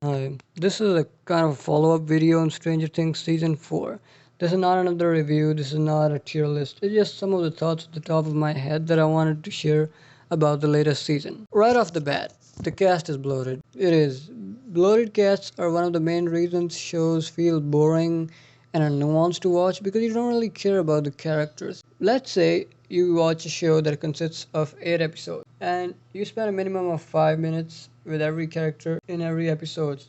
Hi, this is a kind of follow-up video on Stranger Things Season 4. This is not another review, this is not a tier list. It's just some of the thoughts at the top of my head that I wanted to share about the latest season. Right off the bat, the cast is bloated. It is. Bloated casts are one of the main reasons shows feel boring and unnuanced to watch because you don't really care about the characters. Let's say you watch a show that consists of 8 episodes and you spend a minimum of 5 minutes with every character in every episode.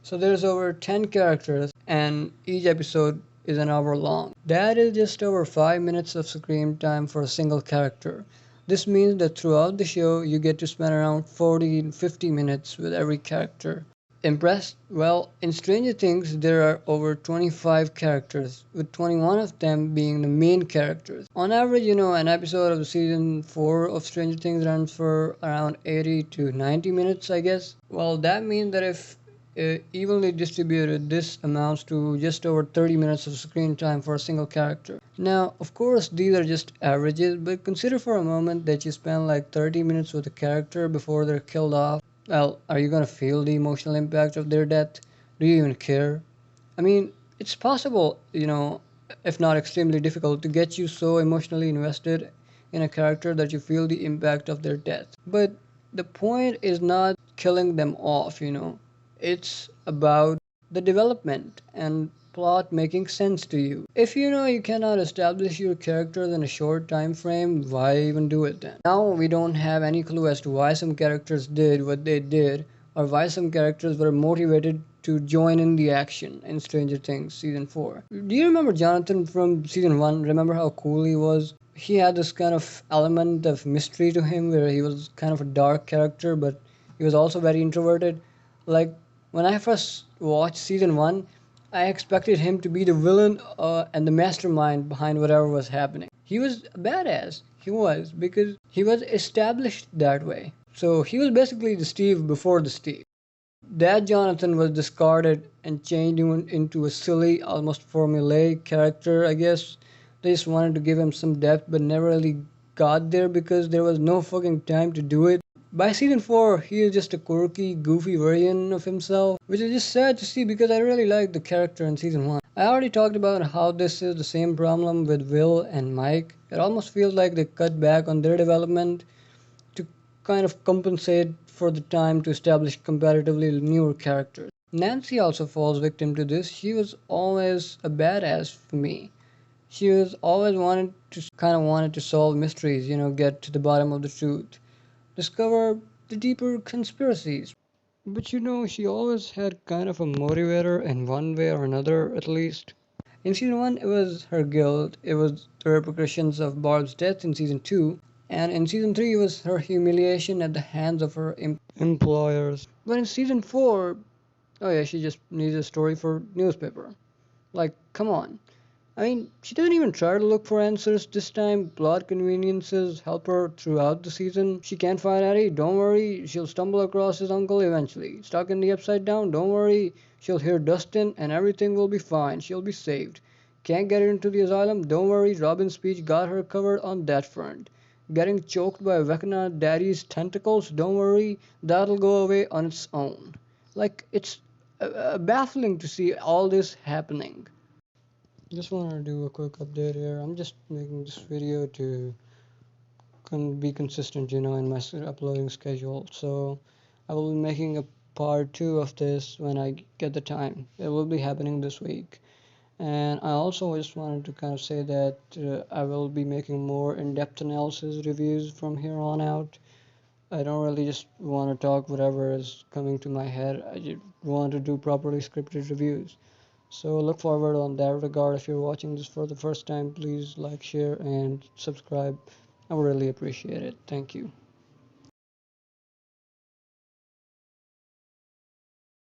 So there's over 10 characters and each episode is an hour long. That is just over 5 minutes of screen time for a single character. This means that throughout the show you get to spend around 40 to 50 minutes with every character. Impressed? Well, in Stranger Things, there are over 25 characters, with 21 of them being the main characters. On average, an episode of the season 4 of Stranger Things runs for around 80 to 90 minutes, I guess. Well, that means that if evenly distributed, this amounts to just over 30 minutes of screen time for a single character. Now, of course, these are just averages, but consider for a moment that you spend like 30 minutes with a character before they're killed off. Well, are you gonna feel the emotional impact of their death? Do you even care? I mean, it's possible, if not extremely difficult, to get you so emotionally invested in a character that you feel the impact of their death. But the point is not killing them off. It's about the development and plot making sense to you. If you know you cannot establish your characters in a short time frame, why even do it then? Now we don't have any clue as to why some characters did what they did or why some characters were motivated to join in the action in Stranger Things season 4. Do you remember Jonathan from season 1? Remember how cool he was? He had this kind of element of mystery to him where he was kind of a dark character, but he was also very introverted. Like when I first watched season 1, I expected him to be the villain and the mastermind behind whatever was happening. He was a badass. He was, because he was established that way. So he was basically the Steve before the Steve. That Jonathan was discarded and changed into a silly, almost formulaic character, I guess. They just wanted to give him some depth, but never really got there because there was no fucking time to do it. By season 4, he is just a quirky, goofy version of himself, which is just sad to see because I really liked the character in season 1. I already talked about how this is the same problem with Will and Mike. It almost feels like they cut back on their development to kind of compensate for the time to establish comparatively newer characters. Nancy also falls victim to this. She was always a badass for me. She was always wanted to solve mysteries, get to the bottom of the truth, discover the deeper conspiracies. But she always had kind of a motivator in one way or another, at least. In season 1, it was her guilt, it was the repercussions of Barb's death in season 2, and in season 3, it was her humiliation at the hands of her employers. But in season 4, oh yeah, she just needs a story for newspaper. Like, come on. I mean, she doesn't even try to look for answers this time. Plot conveniences help her throughout the season. She can't find Eddie, don't worry, she'll stumble across his uncle eventually. Stuck in the upside down, don't worry, she'll hear Dustin and everything will be fine. She'll be saved. Can't get into the asylum, don't worry, Robin's speech got her covered on that front. Getting choked by Vecna Daddy's tentacles, don't worry, that'll go away on its own. Like, it's baffling to see all this happening. Just want to do a quick update here. I'm just making this video to be consistent, in my uploading schedule. So I will be making a part 2 of this when I get the time. It will be happening this week. And I also just wanted to kind of say that I will be making more in-depth analysis reviews from here on out. I don't really just want to talk whatever is coming to my head. I just want to do properly scripted reviews. So look forward on that regard. If you're watching this for the first time, please like, share, and subscribe. I would really appreciate it. Thank you.